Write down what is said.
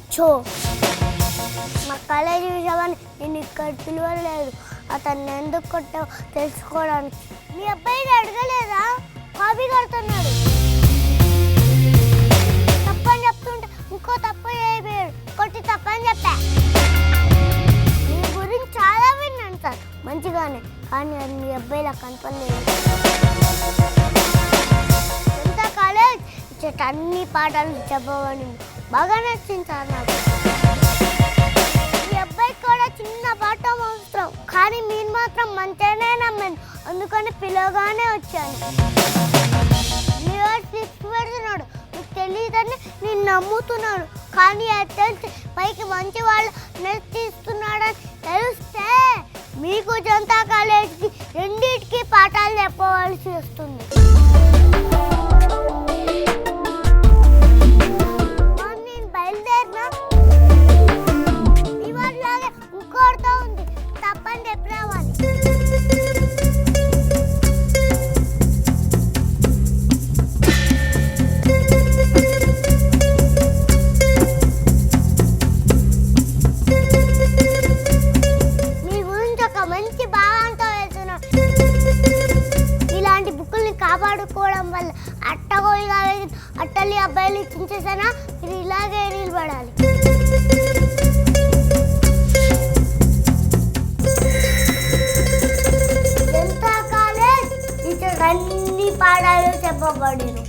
కూర్చో. మా కాలేజీ విషయాన్ని నేను ఇక్కడ పిలవలేదు, అతన్ని ఎందుకు కొట్టావు తెలుసుకోవడానికి. మీ అబ్బాయిని అడగలేదా? కాపీ కడుతున్నాడు. తప్పని చెప్తుంటే ఇంకో తప్పు అయిపోయాడు, కొట్టి తప్పని చెప్పా. మీ గురించి చాలా విన్నాను సార్ మంచిగానే, కానీ అది మీ అబ్బాయిలా కనపడలేదు. సొంత కాలేజ్ ఇచ్చేట అన్ని పాఠాలు చెప్పవని బాగా నచ్చింది సార్ నాకు. మీ అబ్బాయికి కూడా చిన్న పాఠం అవసరం, కానీ మీరు మాత్రం మంచిగానే నమ్మాను, అందుకని పిలవగానే వచ్చాను. మీరు స్లిప్స్ పెడుతున్నాడు, మీకు తెలియదని నేను నమ్ముతున్నాను, కానీ అది తెలిసి పైకి మంచి వాళ్ళు నెత్తిస్తున్నాడని తెలిస్తే మీకు జనతా కాలేజీకి రెండింటికి పాఠాలు చెప్పవలసి వస్తుంది. నేను బయలుదేరినా ఇవాళలాగే ఇంకోటితో ఉంది, తప్పని చెప్పి రావాలి. ఇలాంటి బుక్కుల్ని కాపాడుకోవడం వల్ల అట్టగోలుగా అట్టలి అబ్బాయిలు ఇచ్చేసానా, మీరు ఇలాగే నిలబడాలి. ఎంత కాలేజ్ ఇతడు అన్ని పాఠాలు చెప్పబడిను.